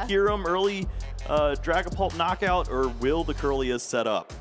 Kyurem early Dragapult knockout, or will the Kirlias set up?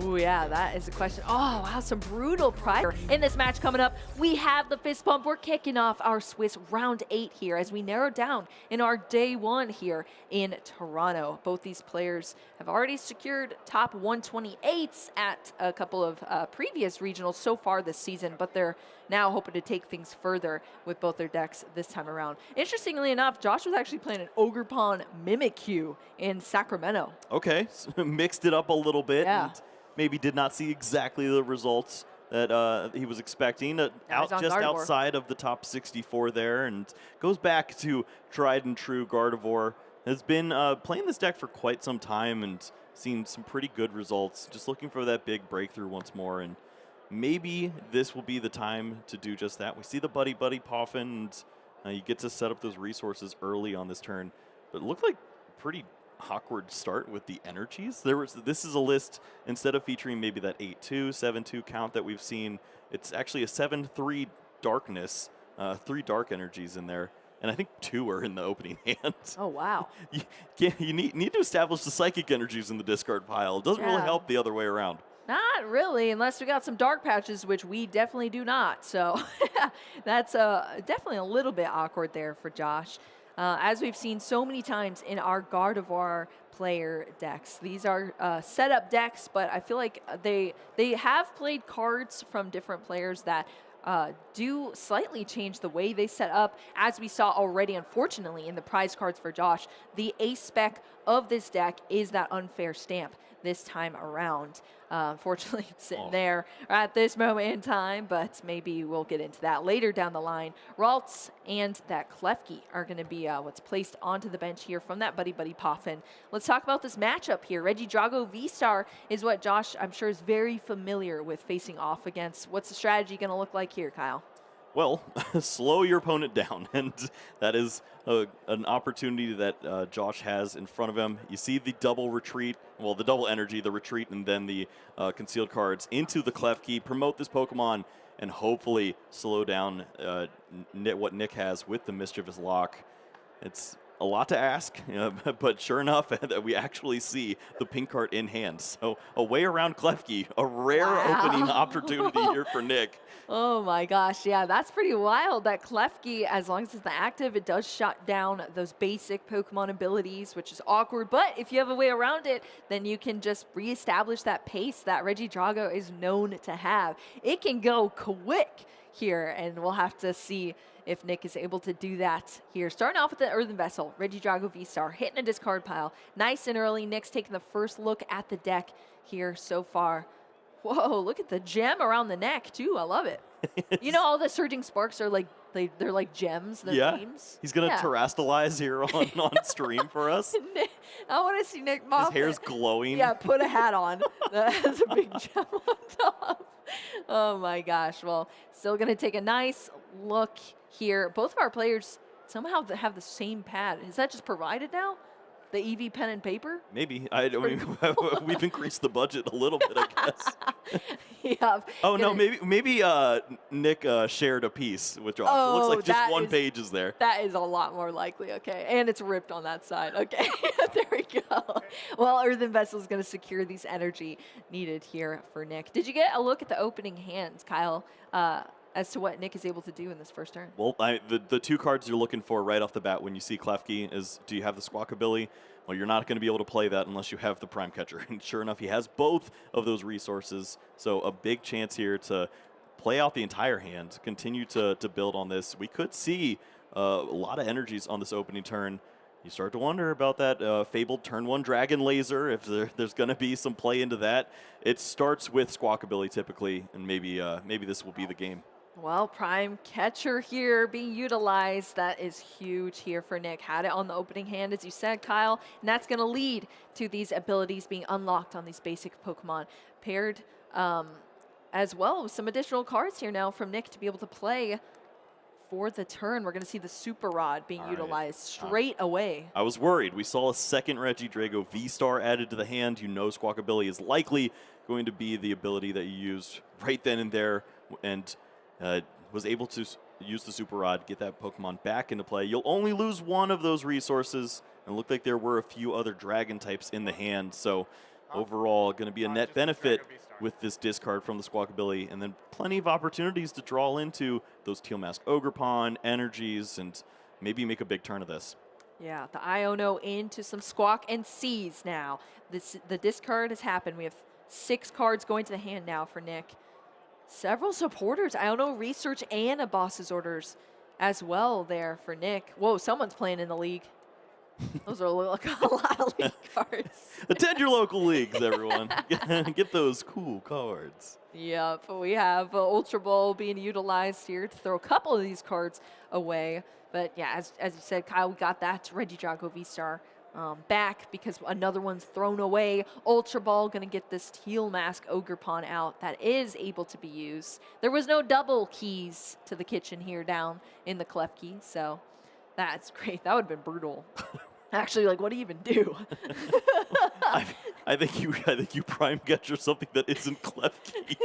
Oh yeah, that is a question. Oh wow, some brutal pride. In this match coming up, we have the fist pump. We're kicking off our Swiss round 8 here as we narrow down in our day 1 here in Toronto. Both these players have already secured top 128s at a couple of previous regionals so far this season, but they're now hoping to take things further with both their decks this time around. Interestingly enough, Josh was actually playing an Ogerpon Mimikyu in Sacramento. Okay, so mixed it up a little bit. Yeah. And maybe did not see exactly the results that he was expecting. Outside of the top 64 there, and goes back to tried and true Gardevoir. Has been playing this deck for quite some time and seen some pretty good results. Just looking for that big breakthrough once more, and maybe this will be the time to do just that. We see the Buddy Poffin, and you get to set up those resources early on this turn. But it looked like pretty awkward start with the energies. This is a list, instead of featuring maybe that 8-2, 7-2 count that we've seen, it's actually a 7-3 darkness, 3 dark energies in there. And I think 2 are in the opening hand. Oh, wow. You need to establish the psychic energies in the discard pile. It doesn't really help the other way around. Not really, unless we got some dark patches, which we definitely do not. So that's definitely a little bit awkward there for Josh. As we've seen so many times in our Gardevoir player decks. These are setup decks, but I feel like they have played cards from different players that do slightly change the way they set up, as we saw already, unfortunately, in the prize cards for Josh. The ace spec of this deck is that unfair stamp this time around. Unfortunately, sitting there at this moment in time, but maybe we'll get into that later down the line. Ralts and that Klefki are going to be what's placed onto the bench here from that Buddy Poffin. Let's talk about this matchup here. Regidrago V-Star is what Josh, I'm sure, is very familiar with facing off against. What's the strategy going to look like here, Kyle? Well, slow your opponent down, and that is an opportunity that Josh has in front of him. You see the double retreat, well, the double energy, the retreat, and then the concealed cards into the Klefki. Promote this Pokemon, and hopefully slow down what Nick has with the Mischievous Lock. It's a lot to ask, but sure enough, that we actually see the pink card in hand. So a way around Klefki, a rare opening opportunity here for Nick. Oh my gosh, yeah, that's pretty wild. That Klefki, as long as it's active, it does shut down those basic Pokemon abilities, which is awkward. But if you have a way around it, then you can just reestablish that pace that Regidrago is known to have. It can go quick here, and we'll have to see if Nick is able to do that here. Starting off with the Earthen Vessel, Regidrago V-Star, hitting a discard pile. Nice and early. Nick's taking the first look at the deck here so far. Whoa, look at the gem around the neck, too. I love it. You know, all the Surging Sparks are like, they're like gems. They're themes. He's going to terrestrialize here on stream for us. I want to see Nick Moffitt. His hair's glowing. Yeah, put a hat on. That has a big gem on top. Oh, my gosh. Well, still going to take a nice look here. Both of our players somehow have the same pad. Is that just provided now? The EV pen and paper? Maybe. I mean, we've increased the budget a little bit, I guess. Yeah. Oh, no, maybe Nick shared a piece with Josh. Oh, it looks like just one page is there. That is a lot more likely, okay. And it's ripped on that side. Okay, there we go. Well, Earthen Vessel is going to secure these energy needed here for Nick. Did you get a look at the opening hands, Kyle? As to what Nick is able to do in this first turn. Well, the 2 cards you're looking for right off the bat when you see Klefki is, do you have the Squawkabilly? Well, you're not going to be able to play that unless you have the Prime Catcher. And sure enough, he has both of those resources. So a big chance here to play out the entire hand, continue to build on this. We could see a lot of energies on this opening turn. You start to wonder about that fabled turn 1 Dragon Laser, if there's going to be some play into that. It starts with Squawkabilly typically, and maybe this will be the game. Well, Prime Catcher here being utilized. That is huge here for Nick. Had it on the opening hand, as you said, Kyle, and that's going to lead to these abilities being unlocked on these basic Pokemon. Paired as well with some additional cards here now from Nick to be able to play for the turn. We're going to see the Super Rod being utilized straight away. I was worried. We saw a second Regidrago V-Star added to the hand. You know Squawkabilly is likely going to be the ability that you use right then and there, and was able to use the Super Rod, get that Pokemon back into play. You'll only lose one of those resources, And it looked like there were a few other dragon types in the hand. So overall, going to be a net benefit with this discard from the Squawkabilly. And then plenty of opportunities to draw into those Teal Mask Ogerpon, energies, and maybe make a big turn of this. Yeah, the Iono into some Squawk and Seize now. The discard has happened. We have 6 cards going to the hand now for Nick. Several supporters, Iono Research and a Boss's Orders as well there for Nick. Whoa, someone's playing in the league. Those are like a lot of league cards. Attend your local leagues, everyone. Get those cool cards. Yep, we have Ultra Ball being utilized here to throw a couple of these cards away. But yeah, as you said, Kyle, we got that Regidrago V-Star back because another one's thrown away. Ultra Ball going to get this Teal Mask Ogerpon out that is able to be used. There was no double keys to the kitchen here down in the Klefki, so that's great. That would have been brutal. Actually, like, what do you even do? I think you prime catcher something that isn't Klefki.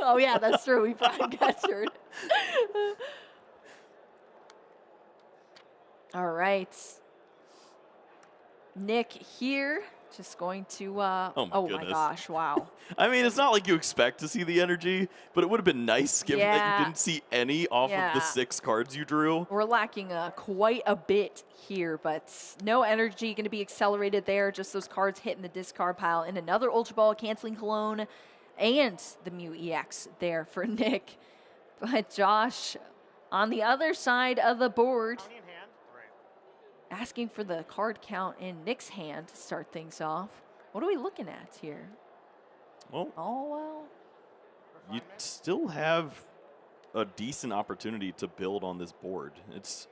Oh yeah, that's true. We prime catchered. All right. Nick here, just going to, oh my gosh, wow. I mean, it's not like you expect to see the energy, but it would have been nice given that you didn't see any off of the 6 cards you drew. We're lacking quite a bit here, but no energy going to be accelerated there. Just those cards hitting the discard pile. And another Ultra Ball, canceling Cologne, and the Mew EX there for Nick. But Josh, on the other side of the board, asking for the card count in Nick's hand to start things off. What are we looking at here? Well, you still have a decent opportunity to build on this board. It's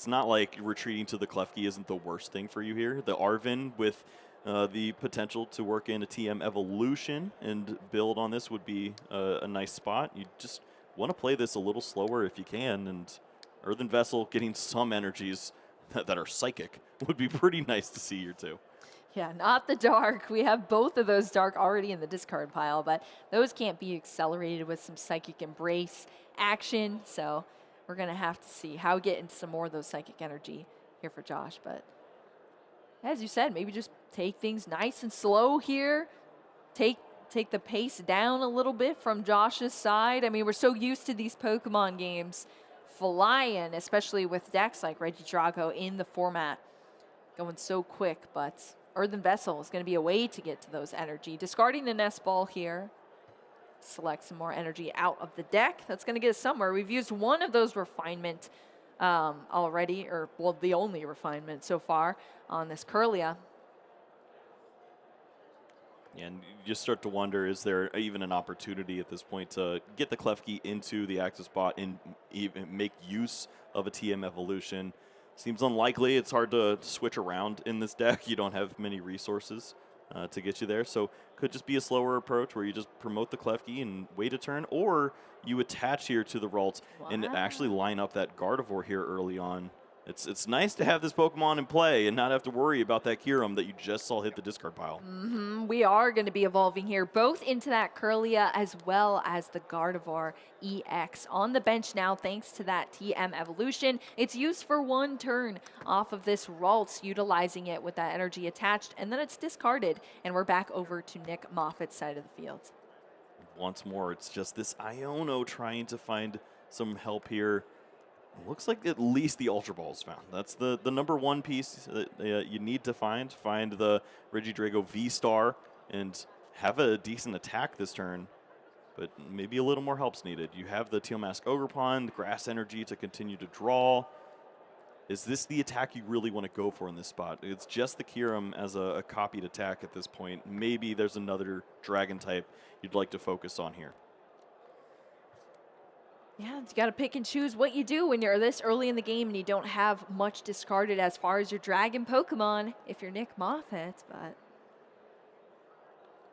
not like retreating to the Klefki isn't the worst thing for you here. The Arvin with the potential to work in a TM evolution and build on this would be a nice spot. You just want to play this a little slower if you can, and Earthen Vessel getting some energies that are psychic would be pretty nice to see here too. Yeah, not the dark. We have both of those dark already in the discard pile, but those can't be accelerated with some psychic embrace action. So we're going to have to see how we get into some more of those psychic energy here for Josh. But as you said, maybe just take things nice and slow here. Take the pace down a little bit from Josh's side. I mean, we're so used to these Pokemon games flying, especially with decks like Regidrago in the format, going so quick. But Earthen Vessel is going to be a way to get to those energy. Discarding the Nest Ball here. Select some more energy out of the deck. That's going to get us somewhere. We've used one of those refinement already, or well, the only refinement so far on this Kirlia. And you just start to wonder, is there even an opportunity at this point to get the Klefki into the active spot and even make use of a TM evolution? Seems unlikely. It's hard to switch around in this deck. You don't have many resources to get you there. So could just be a slower approach where you just promote the Klefki and wait a turn, or you attach here to the Ralt and actually line up that Gardevoir here early on. It's nice to have this Pokemon in play and not have to worry about that Kyurem that you just saw hit the discard pile. We are going to be evolving here, both into that Kirlia as well as the Gardevoir EX. On the bench now, thanks to that TM evolution. It's used for 1 turn off of this Ralt, utilizing it with that energy attached, and then it's discarded, and we're back over to Nick Moffitt's side of the field. Once more, it's just this Iono trying to find some help here. Looks like at least the Ultra Ball is found. That's the number 1 piece that you need to find. Find the Regidrago V-Star and have a decent attack this turn, but maybe a little more help's needed. You have the Teal Mask Ogerpon, the Grass Energy to continue to draw. Is this the attack you really want to go for in this spot? It's just the Kyurem as a copied attack at this point. Maybe there's another Dragon type you'd like to focus on here. Yeah, you got to pick and choose what you do when you're this early in the game and you don't have much discarded as far as your Dragon Pokemon if you're Nick Moffitt, but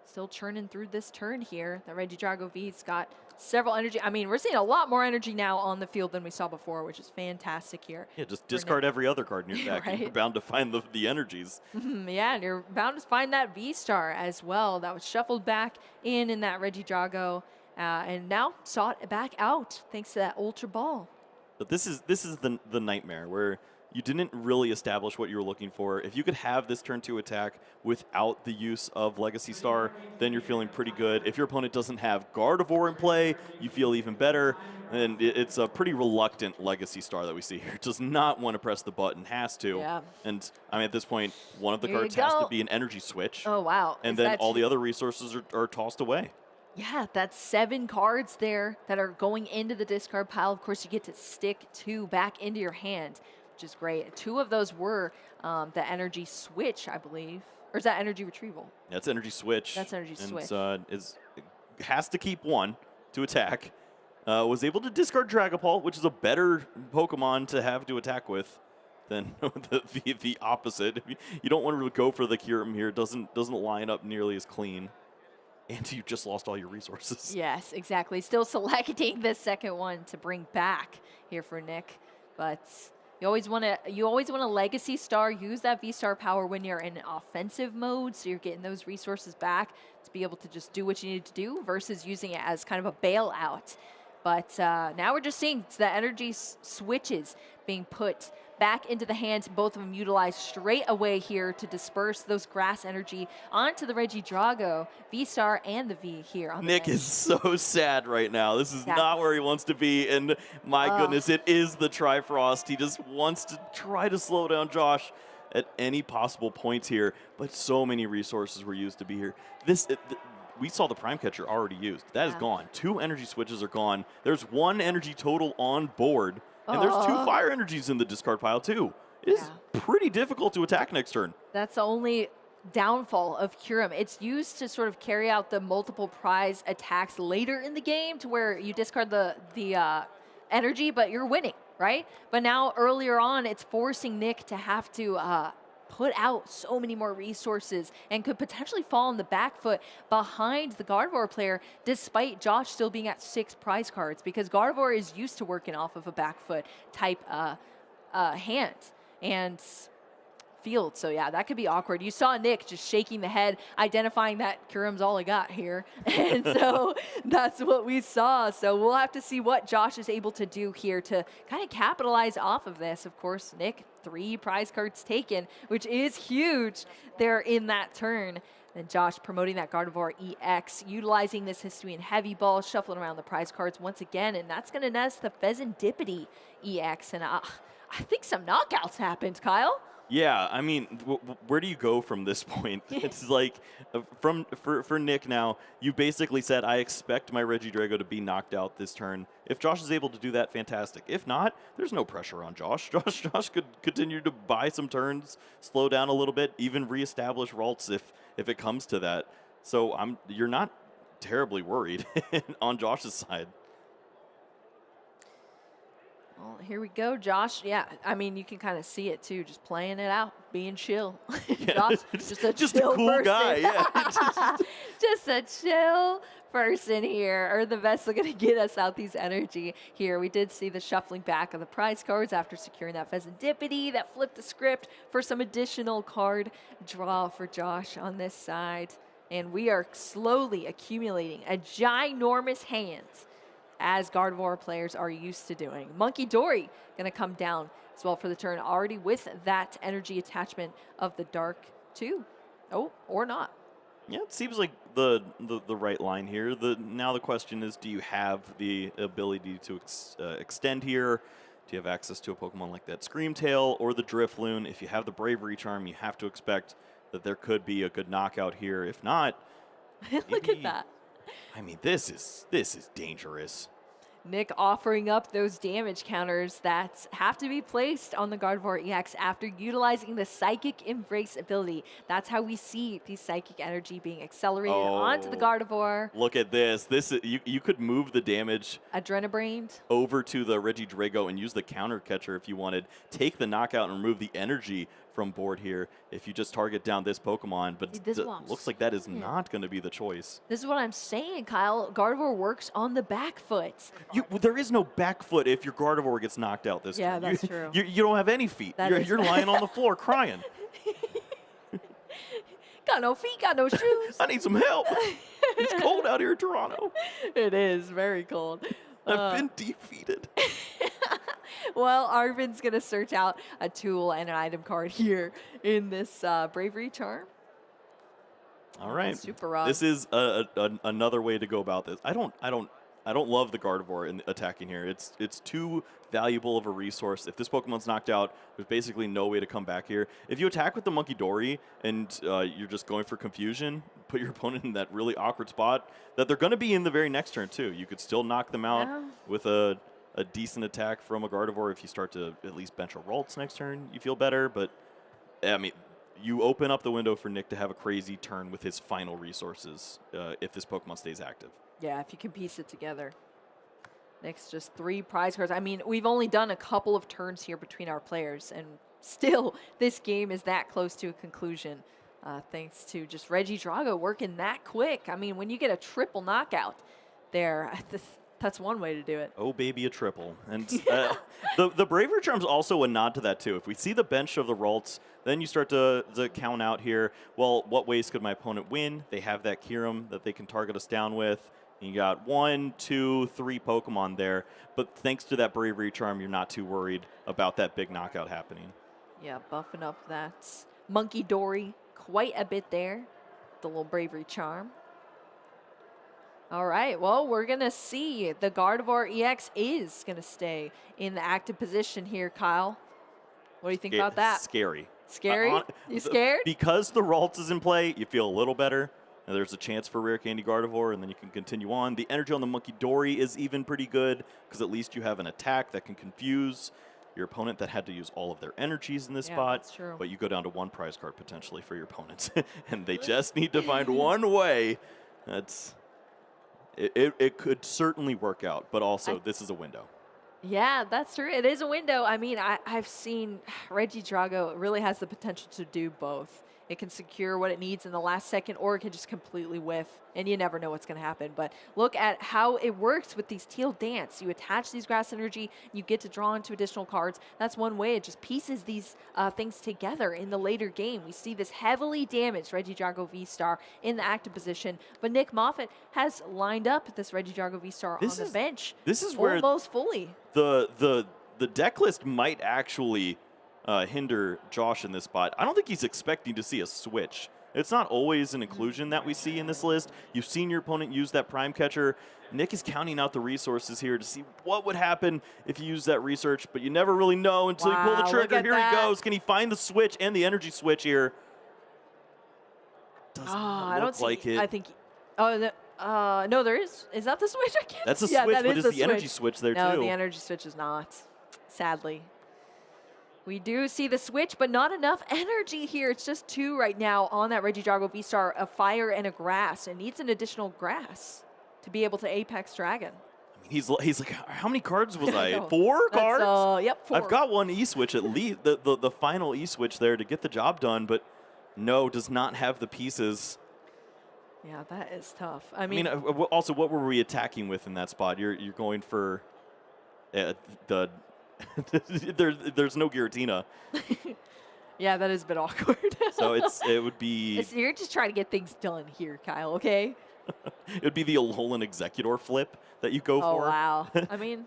still churning through this turn here. The Regidrago V's got several energy. I mean, we're seeing a lot more energy now on the field than we saw before, which is fantastic here. Yeah, just discard every other card in your deck. Right? You're bound to find the energies. Yeah, and you're bound to find that V-Star as well. That was shuffled back in that Regidrago. And now sought back out thanks to that Ultra Ball. But this is the nightmare where you didn't really establish what you were looking for. If you could have this turn 2 attack without the use of Legacy Star, then you're feeling pretty good. If your opponent doesn't have Gardevoir in play, you feel even better. And it's a pretty reluctant Legacy Star that we see here. Does not want to press the button, has to. Yeah. And I mean, at this point, one of the Here cards has to be an energy switch. Oh, wow. And then all the other resources are tossed away. Yeah, that's 7 cards there that are going into the discard pile. Of course, you get to stick 2 back into your hand, which is great. 2 of those were the energy switch, I believe. Or is that energy retrieval? That's energy switch. That's energy switch. Has to keep 1 to attack. Was able to discard Dragapult, which is a better Pokemon to have to attack with than the opposite. You don't want to go for the Kyurem here. It doesn't line up nearly as clean. And you just lost all your resources. Yes, exactly. Still selecting the second one to bring back here for Nick. But you always want to Legacy Star, use that V-Star power when you're in offensive mode, so you're getting those resources back to be able to just do what you need to do versus using it as kind of a bailout. But now we're just seeing the energy switches being put back into the hands, both of them utilized straight away here to disperse those grass energy onto the Regidrago, V-Star, and the V here on Nick is so sad right now. This is not where he wants to be, and my goodness, it is the Trifrost. He just wants to try to slow down Josh at any possible points here, but so many resources were used to be here. We saw the Prime Catcher already used. That is gone. 2 energy switches are gone. There's 1 energy total on board. And there's 2 fire energies in the discard pile, too. It is pretty difficult to attack next turn. That's the only downfall of Kyurem. It's used to sort of carry out the multiple prize attacks later in the game to where you discard the energy, but you're winning, right? But now earlier on, it's forcing Nick to have to put out so many more resources and could potentially fall on the back foot behind the Gardevoir player, despite Josh still being at 6 prize cards, because Gardevoir is used to working off of a back foot type hand and field. So yeah, that could be awkward. You saw Nick just shaking the head, identifying that Kyurem's all I got here. And so that's what we saw. So we'll have to see what Josh is able to do here to kind of capitalize off of this. Of course, Nick, 3 prize cards taken, which is huge there in that turn. And Josh promoting that Gardevoir EX, utilizing this Hisuian Heavy Ball, shuffling around the prize cards once again, and that's going to nest the Pheasantipity EX. And I think some knockouts happened, Kyle. Yeah, I mean, where do you go from this point? It's like, for Nick now, you basically said, I expect my Regidrago to be knocked out this turn. If Josh is able to do that, fantastic. If not, there's no pressure on Josh. Josh could continue to buy some turns, slow down a little bit, even reestablish Ralts if it comes to that. So you're not terribly worried on Josh's side. Well, here we go, Josh. Yeah, I mean, you can kind of see it, too, just playing it out, being chill. Yeah, Josh, just a cool person. Guy, yeah. Just a chill person here, or the vessel going to get us out these energy here. We did see the shuffling back of the prize cards after securing that Pheasantipity that flipped the script for some additional card draw for Josh on this side. And we are slowly accumulating a ginormous hand, as Gardevoir players are used to doing. Monkey Dory going to come down as well for the turn, already with that energy attachment of the Dark 2. Oh, or not. Yeah, it seems like the right line here. Now the question is, do you have the ability to extend here? Do you have access to a Pokemon like that Screamtail or the Drifloon? If you have the Bravery Charm, you have to expect that there could be a good knockout here. If not, look at that. I mean, this is dangerous. Nick offering up those damage counters that have to be placed on the Gardevoir EX after utilizing the Psychic Embrace ability. That's how we see the psychic energy being accelerated onto the Gardevoir. Look at this. You could move the damage Adrenabrained over to the Regidrago and use the counter catcher if you wanted. Take the knockout and remove the energy from board here if you just target down this Pokemon, but it looks like that is not going to be the choice. This is what I'm saying, Kyle. Gardevoir works on the back foot. There is no back foot if your Gardevoir gets knocked out this turn. Yeah, that's true. You don't have any feet. You're lying on the floor crying. Got no feet, got no shoes. I need some help. It's cold out here in Toronto. It is very cold. I've been defeated. Well, Arvin's going to search out a tool and an item card here in this Bravery Charm. All right. Super Rod. This is another way to go about this. I don't love the Gardevoir in attacking here. It's too valuable of a resource. If this Pokemon's knocked out, there's basically no way to come back here. If you attack with the Monkey Dory and you're just going for confusion, put your opponent in that really awkward spot that they're going to be in the very next turn too. You could still knock them out with a decent attack from a Gardevoir. If you start to at least bench a Ralts next turn, you feel better. But I mean, you open up the window for Nick to have a crazy turn with his final resources if this Pokemon stays active. Yeah, if you can piece it together. Next, just 3 prize cards. I mean, we've only done a couple of turns here between our players, and still this game is that close to a conclusion thanks to just Regidrago working that quick. I mean, when you get a triple knockout there, that's one way to do it. Oh, baby, a triple. And the Bravery Charm's also a nod to that, too. If we see the bench of the Ralts, then you start to count out here, well, what ways could my opponent win? They have that Kyurem that they can target us down with. And you got 1, 2, 3 Pokemon there. But thanks to that Bravery Charm, you're not too worried about that big knockout happening. Yeah, buffing up that Monkey Dory quite a bit there. The little Bravery Charm. All right, well, we're going to see the Gardevoir EX is going to stay in the active position here, Kyle. What do you think about that? Scary. Scary? You scared? Because the Ralts is in play, you feel a little better. And there's a chance for Rare Candy Gardevoir, and then you can continue on. The energy on the Monkey Dory is even pretty good, because at least you have an attack that can confuse your opponent that had to use all of their energies in this spot. That's true. But you go down to 1 prize card potentially for your opponents. And they just need to find one way. It could certainly work out, but also this is a window. Yeah, that's true. It is a window. I mean, I've seen Regidrago really has the potential to do both. It can secure what it needs in the last second, or it can just completely whiff, and you never know what's going to happen. But look at how it works with these Teal Dance. You attach these grass energy, you get to draw into additional cards. That's one way. It just pieces these things together in the later game. We see this heavily damaged Regidrago V-Star in the active position, but Nick Moffitt has lined up this Regidrago V-Star on the bench. This is where almost fully. The deck list might actually hinder Josh in this spot. I don't think he's expecting to see a switch. It's not always an inclusion that we see in this list. You've seen your opponent use that Prime Catcher. Nick is counting out the resources here to see what would happen if you use that research, but you never really know until you pull the trigger. Here he goes. Can he find the switch and the energy switch here? Doesn't look like it. I think. No, there is. Is that the switch? I can't. That's a switch, but is the energy switch there too? No, the energy switch is not. Sadly. We do see the switch, but not enough energy here. It's just 2 right now on that Regidrago V-Star, a fire and a grass. It needs an additional grass to be able to Apex Dragon. I mean, he's like, how many cards was I? 4 cards? Yep, 4. I've got 1 E-switch at least, the final E-switch there to get the job done, but no, does not have the pieces. Yeah, that is tough. I mean also, what were we attacking with in that spot? You're going for the... there's no Giratina. Yeah, that is a bit awkward. So it would be... You're just trying to get things done here, Kyle, okay? It would be the Alolan Executor flip that you go for. Oh, wow. I mean,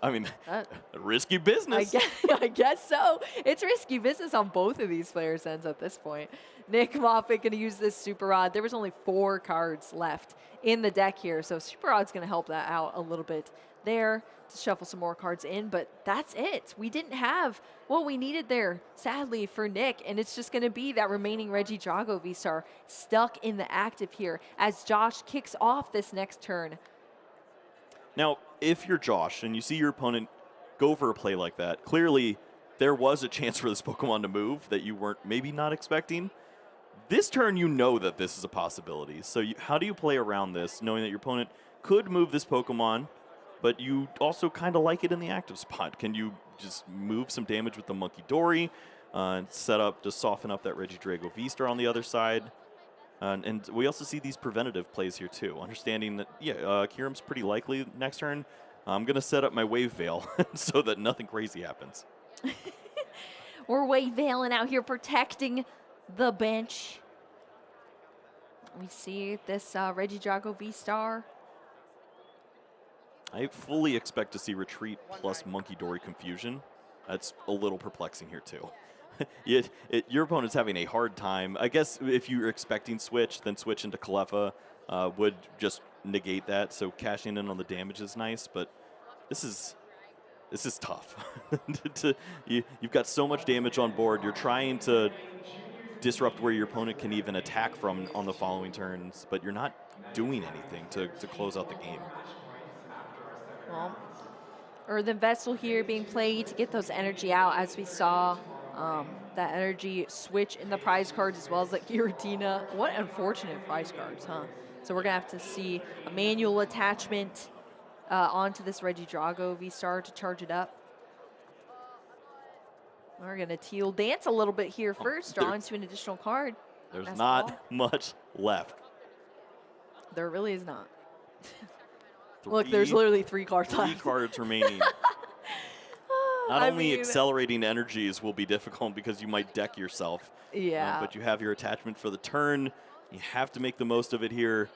risky business. I guess so. It's risky business on both of these players' ends at this point. Nick Moffitt going to use this Super Rod. There was only 4 cards left in the deck here, so Super Rod's going to help that out a little bit there to shuffle some more cards in, but that's it. We didn't have what we needed there, sadly, for Nick, and it's just going to be that remaining Regidrago V-Star stuck in the active here as Josh kicks off this next turn. Now, if you're Josh and you see your opponent go for a play like that, clearly there was a chance for this Pokemon to move that you weren't maybe not expecting. This turn, you know that this is a possibility. So how do you play around this, knowing that your opponent could move this Pokemon, but you also kind of like it in the active spot? Can you just move some damage with the Monkey Dory and set up to soften up that Regidrago V-Star on the other side? And we also see these preventative plays here too, understanding that, Kyurem's pretty likely next turn. I'm going to set up my Wave Veil so that nothing crazy happens. We're Wave Veiling out here protecting the bench. We see this Regidrago V-Star. I fully expect to see Retreat plus Monkey Dory Confusion That's a little perplexing here, too. Your opponent's having a hard time. I guess if you're expecting switch, then switch into Cleffa would just negate that. So cashing in on the damage is nice, but this is tough. You've got so much damage on board. You're trying to disrupt where your opponent can even attack from on the following turns, but you're not doing anything to close out the game. Well, Earthen Vessel here being played to get those energy out, as we saw that energy switch in the prize cards, as well as like Giratina. What unfortunate prize cards, huh? So we're going to have to see a manual attachment onto this Regidrago V-Star to charge it up. We're going to teal dance a little bit here first, draw into an additional card. There's not much left. There really is not. Look, there's literally 3 cards left. 3 cards remaining. Not only accelerating energies will be difficult because you might deck yourself. Yeah. But you have your attachment for the turn. You have to make the most of it here.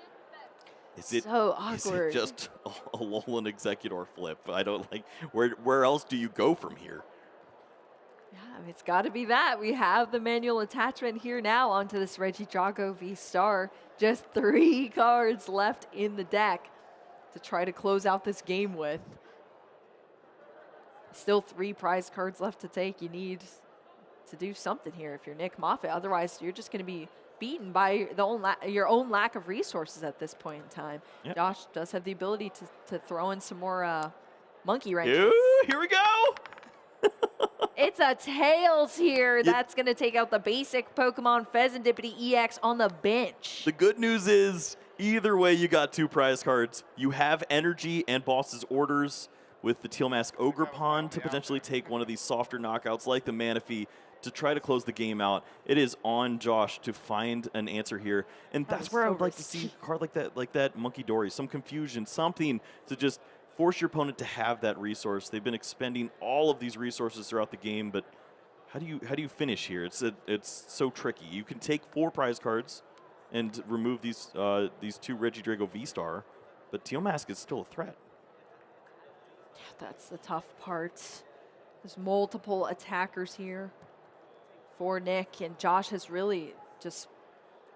Is it so awkward? Is it just a Alolan Executor flip? I don't like. Where else do you go from here? Yeah, I mean, it's got to be that. We have the manual attachment here now onto this Regidrago V-Star. Just 3 cards left in the deck to try to close out this game with. Still 3 prize cards left to take. You need to do something here if you're Nick Moffitt. Otherwise, you're just going to be beaten by your own lack of resources at this point in time. Yep. Josh does have the ability to throw in some more monkey wrenches. Ooh, here we go. It's a Tails here. That's going to take out the basic Pokemon Pheasantipity EX on the bench. The good news is, either way, you got 2 prize cards. You have energy and boss's orders with the Teal Mask Ogerpon to potentially take one of these softer knockouts like the Manaphy to try to close the game out. It is on Josh to find an answer here. And that's where I would like to see a card like that Monkey Dory, some confusion, something to just force your opponent to have that resource. They've been expending all of these resources throughout the game, but how do you finish here? It's so tricky. You can take 4 prize cards and remove these 2 Regidrago V-Star, but Teal Mask is still a threat. Yeah, that's the tough part. There's multiple attackers here for Nick, and Josh has really just,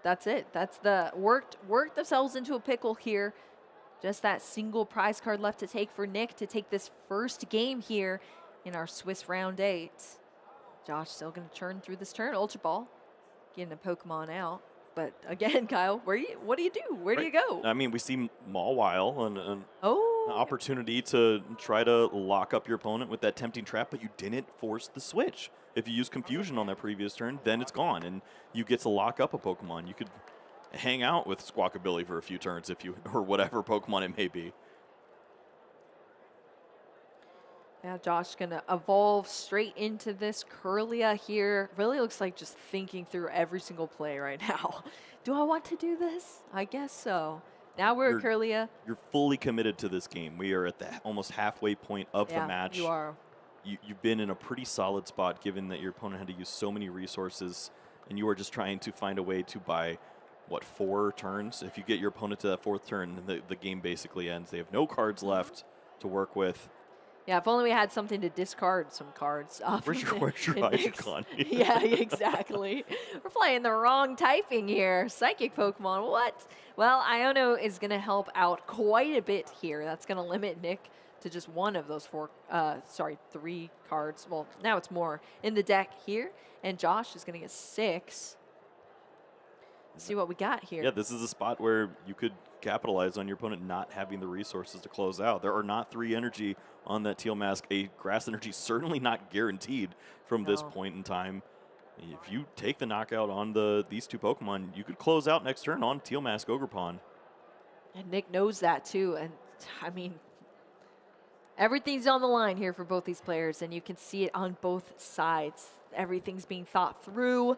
that's it. That's the worked themselves into a pickle here. Just that single prize card left to take for Nick to take this first game here in our Swiss round 8. Josh still going to churn through this turn. Ultra Ball, getting a Pokemon out. But again, Kyle, what do you do? Where do you go? I mean, we see Mawile, an opportunity to try to lock up your opponent with that tempting trap, but you didn't force the switch. If you use Confusion on that previous turn, then it's gone, and you get to lock up a Pokemon. You could hang out with Squawkabilly for a few turns or whatever Pokemon it may be. Now Josh going to evolve straight into this Kirlia here. Really looks like just thinking through every single play right now. Do I want to do this? I guess so. Now we're Kirlia. You're fully committed to this game. We are at the almost halfway point of the match. You are. You've been in a pretty solid spot given that your opponent had to use so many resources, and you are just trying to find a way to buy, 4 turns? If you get your opponent to that 4th turn, the game basically ends. They have no cards left to work with. Yeah, if only we had something to discard some cards. Where's your Hydreigon? Yeah, exactly. We're playing the wrong typing here. Psychic Pokemon, what? Well, Iono is going to help out quite a bit here. That's going to limit Nick to just one of those 3 cards. Well, now it's more in the deck here. And Josh is going to get 6. Let's see what we got here. Yeah, this is a spot where you could capitalize on your opponent not having the resources to close out. There are not 3 energy on that Teal Mask. A grass energy certainly not guaranteed from this point in time. If you take the knockout on these 2 Pokemon, you could close out next turn on Teal Mask Ogerpon. And Nick knows that too. And I mean, everything's on the line here for both these players, and you can see it on both sides. Everything's being thought through.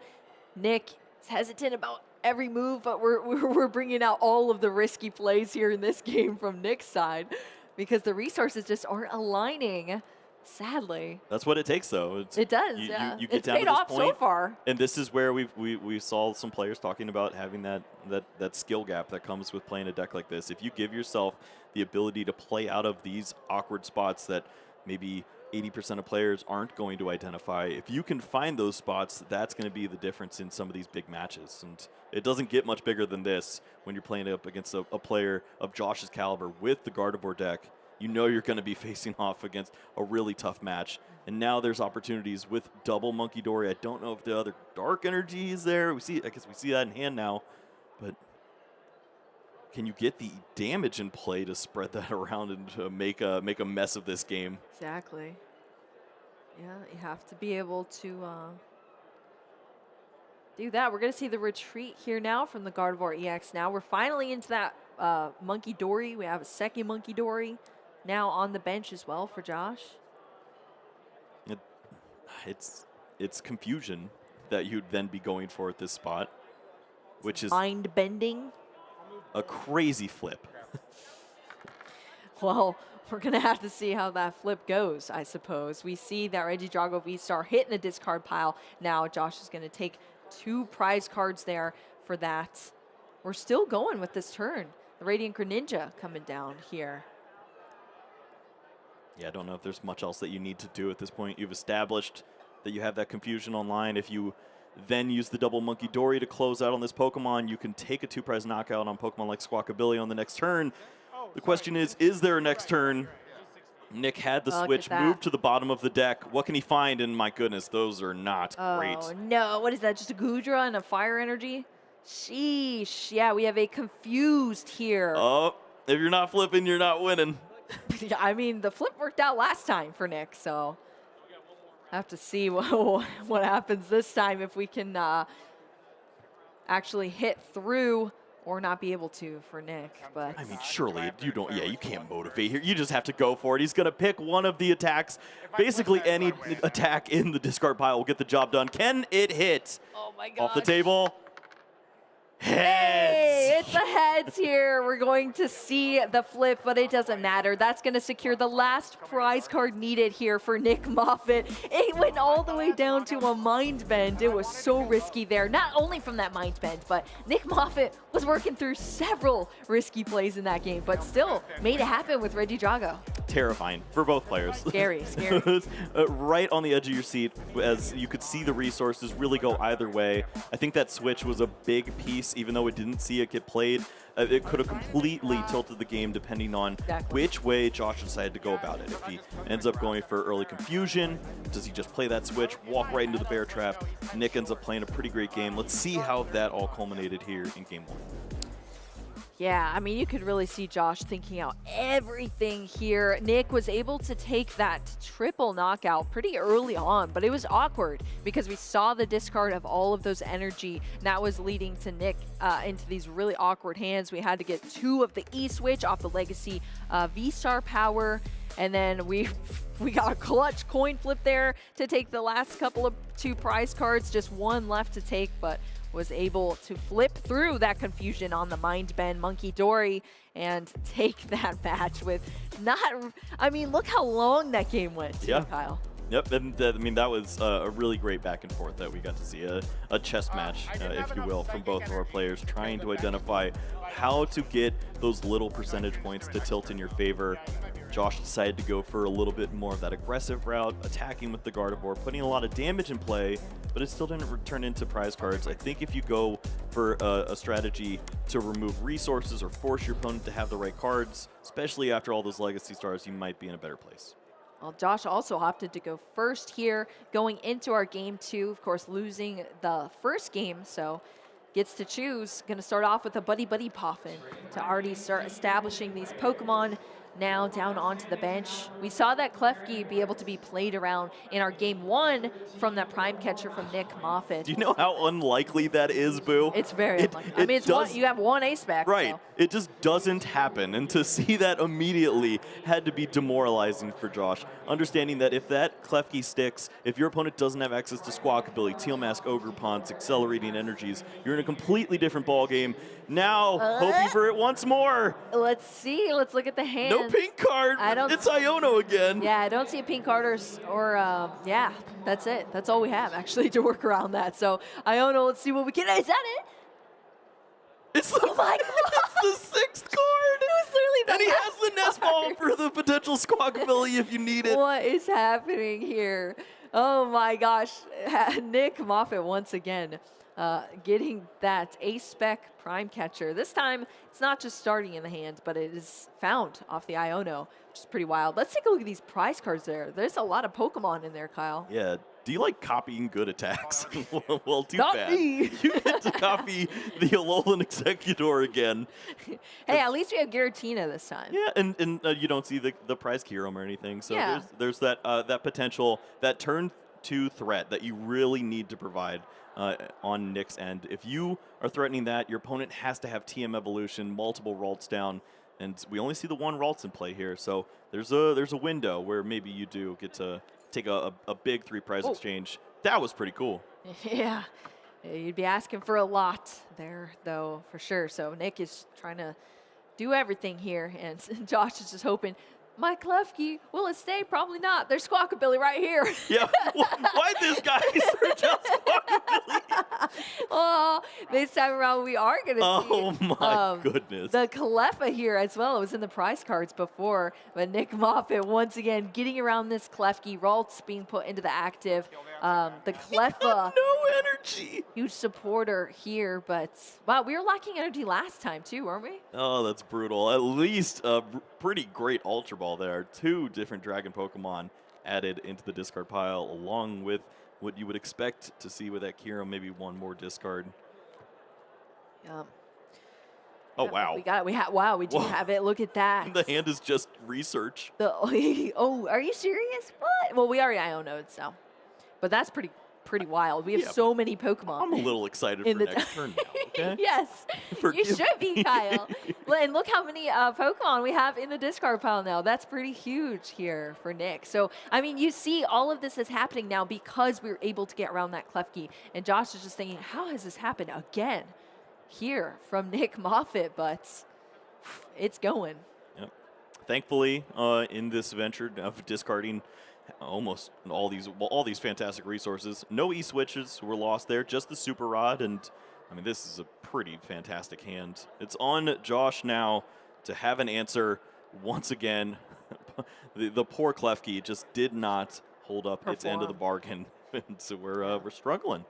Nick is hesitant about every move, but we're bringing out all of the risky plays here in this game from Nick's side because the resources just aren't aligning, sadly. That's what it takes, though. It does, yeah. You it's get down paid to this off point, so far. And this is where we saw some players talking about having that skill gap that comes with playing a deck like this. If you give yourself the ability to play out of these awkward spots that maybe 80% of players aren't going to identify. If you can find those spots, that's going to be the difference in some of these big matches. And it doesn't get much bigger than this when you're playing up against a player of Josh's caliber with the Gardevoir deck. You know you're going to be facing off against a really tough match. And now there's opportunities with double Monkey Dory. I don't know if the other Dark Energy is there. I guess we see that in hand now. But can you get the damage in play to spread that around and to make a mess of this game? Exactly. Yeah, you have to be able to do that. We're going to see the retreat here now from the Gardevoir EX. Now we're finally into that Monkey Dory. We have a second Monkey Dory now on the bench as well for Josh. It's confusion that you'd then be going for at this spot, which is mind bending. A crazy flip. Well, we're going to have to see how that flip goes, I suppose. We see that Regidrago V-Star hitting the discard pile. Now Josh is going to take 2 prize cards there for that. We're still going with this turn. The Radiant Greninja coming down here. Yeah, I don't know if there's much else that you need to do at this point. You've established that you have that confusion online. If you then use the double Monkey Dory to close out on this Pokemon, you can take a 2-prize knockout on Pokemon like Squawkabilly on the next turn. The question is there a next turn? Nick had the switch moved to the bottom of the deck. What can he find? And my goodness, those are not great. Oh, no. What is that? Just a Goodra and a Fire Energy? Sheesh. Yeah, we have a confused here. Oh, if you're not flipping, you're not winning. I mean, the flip worked out last time for Nick, so have to see what happens this time, if we can actually hit through or not be able to for Nick. But I mean, surely you don't. Yeah, you can't motivate here. You just have to go for it. He's going to pick one of the attacks. Basically, any attack in the discard pile will get the job done. Can it hit? Oh my God! Off the table. Heads. Hey, it's a heads here. We're going to see the flip, but it doesn't matter. That's going to secure the last prize card needed here for Nick Moffitt. It went all the way down to a mind bend. It was so risky there, not only from that mind bend, but Nick Moffitt was working through several risky plays in that game, but still made it happen with Regidrago. Terrifying for both players. Scary, scary. Right on the edge of your seat, as you could see the resources really go either way. I think that switch was a big piece, even though it didn't see it get played. It could have completely tilted the game depending on which way Josh decided to go about it. If he ends up going for early confusion, does he just play that switch, walk right into the bear trap? Nick ends up playing a pretty great game. Let's see how that all culminated here in game 1. Yeah, I mean, you could really see Josh thinking out everything here. Nick was able to take that triple knockout pretty early on, but it was awkward because we saw the discard of all of those energy. And that was leading to Nick into these really awkward hands. We had to get 2 of the E-Switch off the Legacy V-Star power. And then we got a clutch coin flip there to take the last couple of 2 prize cards. Just 1 left to take, but was able to flip through that confusion on the mind bend Monkey Dory and take that match with I mean, look how long that game went too, Kyle. Yep, and I mean, that was a really great back and forth that we got to see, a chess match, if you will, from both of our players, trying to identify how to get those little percentage points to tilt in your favor. Josh decided to go for a little bit more of that aggressive route, attacking with the Gardevoir, putting a lot of damage in play, but it still didn't turn into prize cards. I think if you go for a strategy to remove resources or force your opponent to have the right cards, especially after all those Legacy Stars, you might be in a better place. Well, Josh also opted to go first here, going into our game 2, of course, losing the first game, so gets to choose. Going to start off with a Buddy Buddy Poffin to already start establishing these Pokemon now down onto the bench. We saw that Klefki be able to be played around in our game 1 from that Prime Catcher from Nick Moffitt. Do you know how unlikely that is, Boo? It's very unlikely. I mean, you have 1 ace back. Right. So. It just doesn't happen. And to see that immediately had to be demoralizing for Josh. Understanding that if that Klefki sticks, if your opponent doesn't have access to Squawkabilly, Teal Mask, Ogre Ponds, Accelerating Energies, you're in a completely different ballgame. Now, hoping for it once more. Let's see. Let's look at the hand. No pink card. It's Iono again. Yeah, I don't see a pink card or yeah, that's it. That's all we have, actually, to work around that. So, Iono, let's see what we can. Is that it? It's the, oh my God. It's the 6th card. It was is literally the And he has the nest ball for the potential squawkabilly if you need it. What is happening here? Oh my gosh. Nick Moffitt once again getting that A-Spec Prime Catcher. This time, it's not just starting in the hand, but it is found off the Iono, which is pretty wild. Let's take a look at these prize cards there. There's a lot of Pokemon in there, Kyle. Yeah. Do you like copying good attacks? Well, too Not bad. me. You get to copy the Alolan Executor again. Hey, at least we have Giratina this time. Yeah, and you don't see the prize Kyurem or anything. So Yeah. there's that that potential, that turn 2 threat that you really need to provide on Nick's end. If you are threatening that, your opponent has to have TM Evolution, multiple Ralts down, and we only see the one Ralts in play here. So there's a window where maybe you do get to take a big 3 prize exchange. That was pretty cool. Yeah. You'd be asking for a lot there, though, for sure. So Nick is trying to do everything here, and Josh is just hoping, my Klefki, will it stay? Probably not. There's Squawkabilly right here. Yeah, why this guy search out Squawkabilly? Oh, this time around we are going to see Oh my goodness. the Cleffa here as well. It was in the prize cards before, but Nick Moffitt once again getting around this Klefki. Ralts being put into the active. The Cleffa, no energy. huge supporter here, but wow, we were lacking energy last time too, weren't we? Oh, that's brutal. At least a pretty great Ultra Ball there. 2 different Dragon Pokemon added into the discard pile, along with what you would expect to see with that Kyurem, maybe one more discard. Yeah. Oh, wow. We do have it. Look at that. The hand is just research. Oh, are you serious? What? Well, we already Iono'd, so. But that's pretty wild. We have so many Pokemon. I'm a little excited for next turn now, okay? Yes, you should be, Kyle. And look how many Pokemon we have in the discard pile now. That's pretty huge here for Nick. So, I mean, you see all of this is happening now because we were able to get around that Klefki. And Josh is just thinking, how has this happened again here from Nick Moffitt? But it's going. Yep. Thankfully, in this venture of discarding almost all these fantastic resources, no E-switches were lost there, just the Super Rod, and I mean, this is a pretty fantastic hand. It's on Josh now to have an answer once again. The poor Klefki just did not hold up its end of the bargain, and so we're struggling.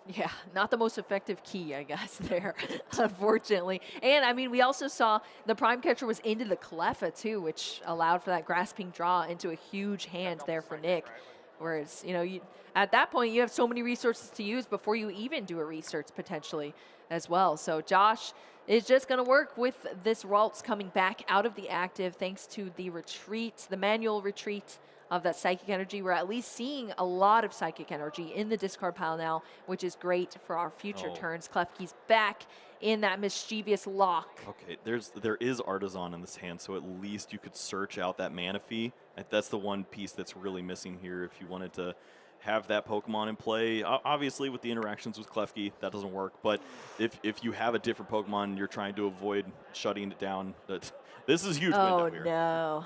Yeah, not the most effective key, I guess, there, unfortunately. And, I mean, we also saw the Prime Catcher was into the Cleffa, too, which allowed for that grasping draw into a huge hand there for Nick. Whereas, you know, at that point, you have so many resources to use before you even do a research, potentially, as well. So Josh is just going to work with this Ralts coming back out of the active thanks to the retreat, the manual retreat of that Psychic Energy. We're at least seeing a lot of Psychic Energy in the discard pile now, which is great for our future turns. Klefki's back in that mischievous lock. Okay, there is Artisan in this hand, so at least you could search out that Manaphy. That's the one piece that's really missing here if you wanted to have that Pokemon in play. Obviously, with the interactions with Klefki, that doesn't work, but if you have a different Pokemon and you're trying to avoid shutting it down, this is a huge window here. Oh, no.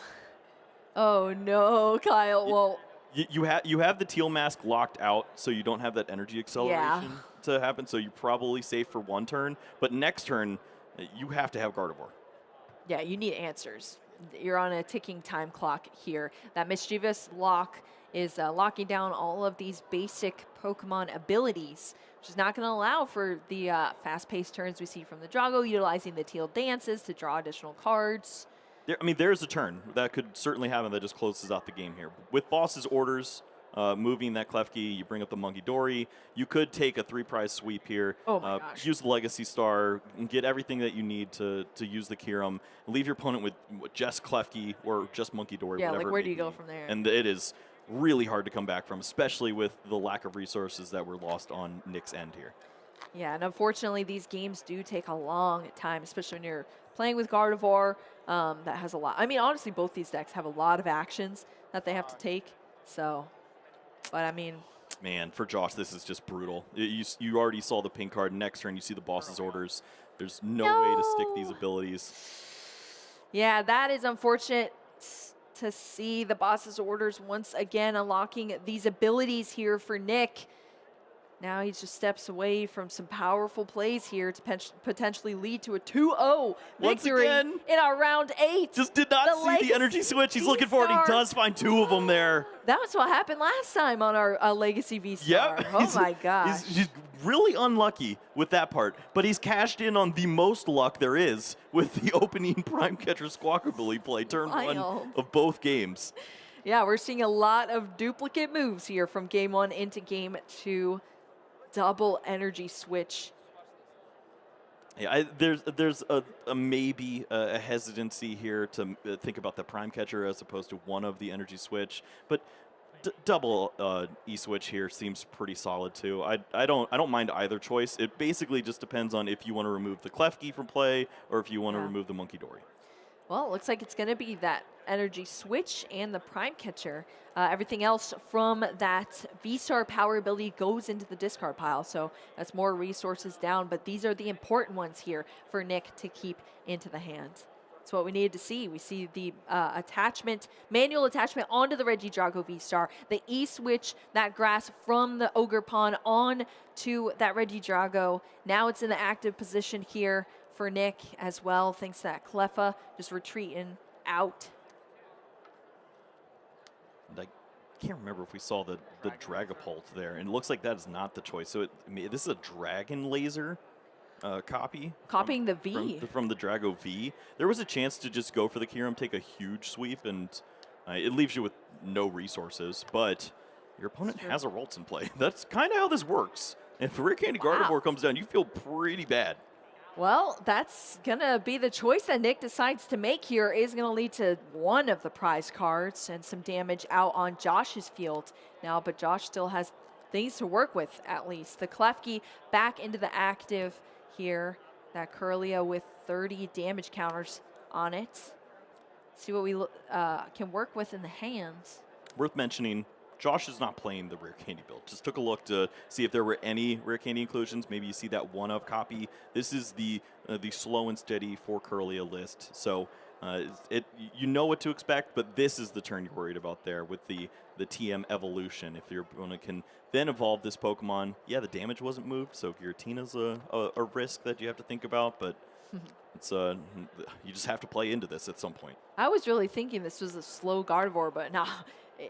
Oh, no, Kyle. Well, you have the Teal Mask locked out, so you don't have that energy acceleration to happen, so you're probably safe for one turn. But next turn, you have to have Gardevoir. Yeah, you need answers. You're on a ticking time clock here. That mischievous lock is locking down all of these basic Pokemon abilities, which is not going to allow for the fast-paced turns we see from the Drago, utilizing the Teal Dances to draw additional cards. There's a turn that could certainly happen that just closes out the game here. With Boss's orders, moving that Klefki, you bring up the Monkey Dory. You could take a 3-prize sweep here. Oh my gosh. Use the Legacy Star, and get everything that you need to use the Kyurem. Leave your opponent with just Klefki or just Monkey Dory. Yeah, whatever like where do you go from there? And it is really hard to come back from, especially with the lack of resources that were lost on Nick's end here. Yeah, and unfortunately, these games do take a long time, especially when you're playing with Gardevoir. That has a lot. I mean, honestly, both these decks have a lot of actions that they have to take. So, but I mean, man, for Josh, this is just brutal. You already saw the pink card. Next turn, you see the Boss's orders. There's no way to stick these abilities. Yeah, that is unfortunate to see the Boss's orders once again unlocking these abilities here for Nick. Now he just steps away from some powerful plays here to potentially lead to a 2-0 victory in our round 8. Just did not see the energy switch. He's looking for it. He does find 2 of them there. That was what happened last time on our Legacy V-Star. Yep. Oh my gosh. He's really unlucky with that part, but he's cashed in on the most luck there is with the opening Prime Catcher Squawkabilly play, turn 1 of both games. Yeah, we're seeing a lot of duplicate moves here from game 1 into game 2. Double energy switch. Yeah, there's a maybe a hesitancy here to think about the Prime Catcher as opposed to one of the energy switch, but double E-switch here seems pretty solid too. I don't mind either choice. It basically just depends on if you want to remove the Klefki from play or if you want to remove the Monkey Dory. Well, it looks like it's going to be that energy switch and the Prime Catcher. Everything else from that V-Star power ability goes into the discard pile, so that's more resources down, but these are the important ones here for Nick to keep into the hand. That's what we needed to see. We see the attachment, manual attachment onto the Regidrago V-Star, the E-switch, that grass from the Ogre Pawn on to that Regidrago. Now it's in the active position here for Nick as well, thanks to that Cleffa just retreating out. I can't remember if we saw the Dragapult there, and it looks like that is not the choice. So this is a Dragon Laser copy. Copying the V. From the Drago V. There was a chance to just go for the Kyurem, take a huge sweep, and it leaves you with no resources, but your opponent has a Ralts in play. That's kind of how this works. And if Rare Candy Gardevoir comes down, you feel pretty bad. Well, that's going to be the choice that Nick decides to make here. Is going to lead to one of the prize cards and some damage out on Josh's field now, but Josh still has things to work with at least. The Klefki back into the active here. That Kirlia with 30 damage counters on it. See what we can work with in the hands. Worth mentioning, Josh is not playing the Rare Candy build. Just took a look to see if there were any Rare Candy inclusions. Maybe you see that one-of copy. This is the slow and steady for Kirlia list. So you know what to expect, but this is the turn you're worried about there with the TM evolution. If your opponent can then evolve this Pokemon, yeah, the damage wasn't moved, so Giratina's a risk that you have to think about, but it's you just have to play into this at some point. I was really thinking this was a slow Gardevoir, but no.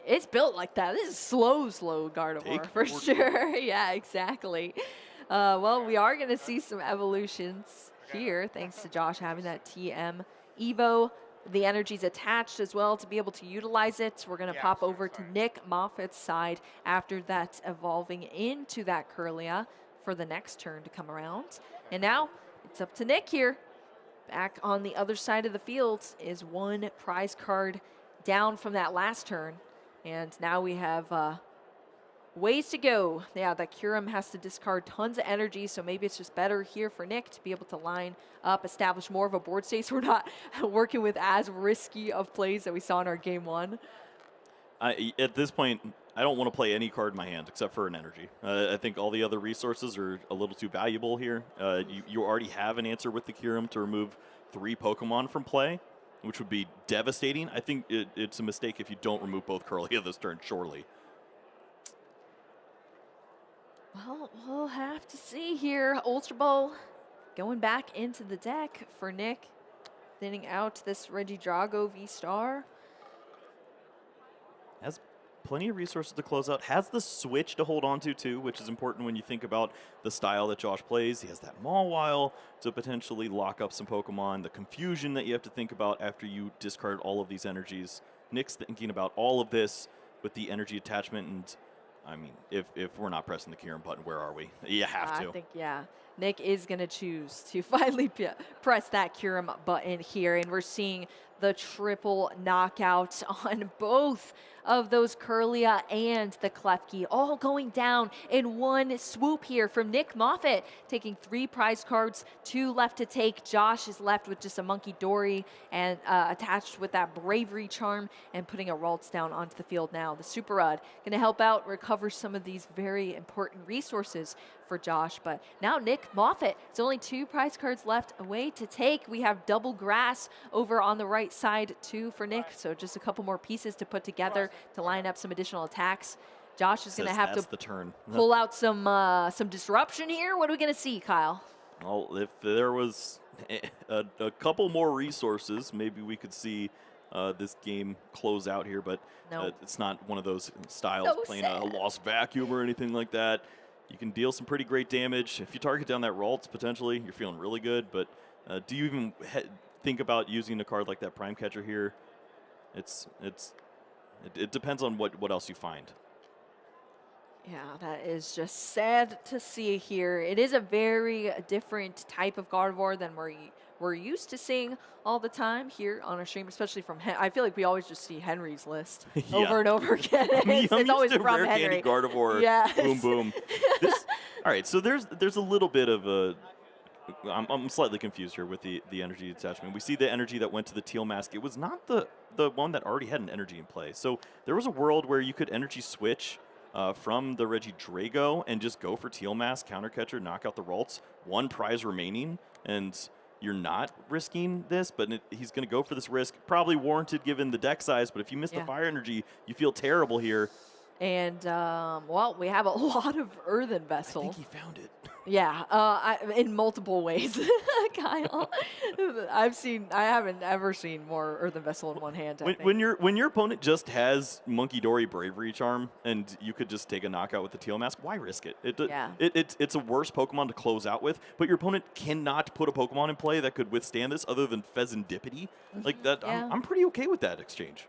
It's built like that. This is slow Gardevoir for sure. Yeah, exactly. Well, we are going to see some evolutions here, thanks to Josh having that TM Evo. The energy's attached as well to be able to utilize it. We're going to pop over to Nick Moffitt's side after that, evolving into that Kirlia for the next turn to come around. And now it's up to Nick here. Back on the other side of the field is one prize card down from that last turn. And now we have ways to go. Yeah, that Kyurem has to discard tons of energy, so maybe it's just better here for Nick to be able to line up, establish more of a board state, so we're not working with as risky of plays that we saw in our game 1. At this point, I don't want to play any card in my hand except for an energy. I think all the other resources are a little too valuable here. You already have an answer with the Kyurem to remove 3 Pokemon from play, which would be devastating. I think it's a mistake if you don't remove both Kirlia this turn, surely. Well, we'll have to see here. Ultra Ball going back into the deck for Nick. Thinning out this Regidrago V-Star. Has plenty of resources to close out. Has the switch to hold on to, too, which is important when you think about the style that Josh plays. He has that Mawile to potentially lock up some Pokemon. The confusion that you have to think about after you discard all of these energies. Nick's thinking about all of this with the energy attachment. And, I mean, if we're not pressing the Kyurem button, where are we? You have to. I think, yeah. Nick is going to choose to finally press that Kyurem button here. And we're seeing the triple knockout on both of those Kirlia and the Klefki, all going down in one swoop here from Nick Moffitt, taking 3 prize cards, 2 left to take. Josh is left with just a Monkey Dory and attached with that Bravery Charm and putting a Ralts down onto the field now. The Super Rod going to help out recover some of these very important resources for Josh, but now Nick Moffitt, it's only 2 prize cards left away to take. We have double grass over on the right side too for Nick, so just a couple more pieces to put together to line up some additional attacks. Josh is going to have to the turn. pull out some disruption here. What are we going to see, Kyle? Well, if there was a couple more resources, maybe we could see this game close out here, but it's not one of those styles playing a lost vacuum or anything like that. You can deal some pretty great damage. If you target down that Ralts, potentially, you're feeling really good, but do you even think about using a card like that Prime Catcher here? It depends on what else you find. Yeah, that is just sad to see here. It is a very different type of Gardevoir than we're used to seeing all the time here on our stream, especially from I feel like we always just see Henry's list over and over again. It's always from rare Henry. Candy Gardevoir. Yeah. Boom, boom. All right, so there's a little bit of a. I'm slightly confused here with the energy attachment. We see the energy that went to the Teal Mask. It was not the one that already had an energy in play. So there was a world where you could energy switch from the Regidrago and just go for Teal Mask, Counter Catcher, knock out the Ralts. One prize remaining, and you're not risking this, but he's going to go for this risk. Probably warranted given the deck size, but if you miss the fire energy, you feel terrible here. And, well, we have a lot of Earthen Vessel. I think he found it. Yeah, in multiple ways, Kyle. I haven't ever seen more Earthen Vessel in one hand. When your opponent just has Monkey Dory Bravery Charm and you could just take a knockout with the Teal Mask, why risk it? It's a worse Pokemon to close out with, but your opponent cannot put a Pokemon in play that could withstand this other than Pheasantipity. Like that, yeah. I'm pretty okay with that exchange.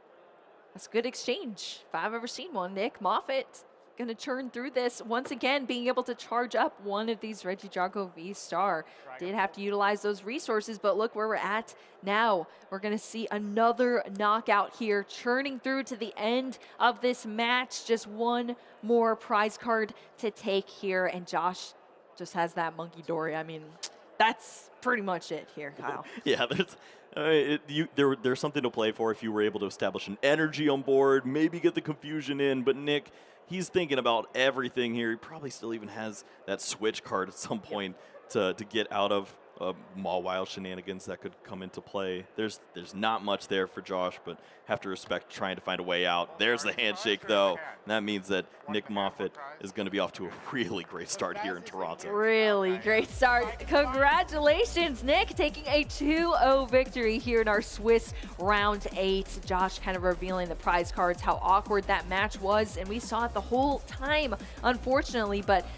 That's a good exchange if I've ever seen one. Nick Moffitt going to churn through this once again, being able to charge up one of these Regidrago V-Star. Did have to utilize those resources, but look where we're at now. We're going to see another knockout here, churning through to the end of this match. Just one more prize card to take here, and Josh just has that Monkey Dory. I mean, that's pretty much it here, Kyle. Yeah, there's something to play for if you were able to establish an energy on board, maybe get the confusion in, but Nick, he's thinking about everything here. He probably still even has that switch card at some point to get out of Mawile shenanigans that could come into play. There's not much there for Josh, but have to respect trying to find a way out. There's the handshake, though. And that means that Nick Moffitt is going to be off to a really great start here in Toronto. Really great start. Congratulations, Nick, taking a 2-0 victory here in our Swiss Round 8. Josh kind of revealing the prize cards, how awkward that match was, and we saw it the whole time, unfortunately, but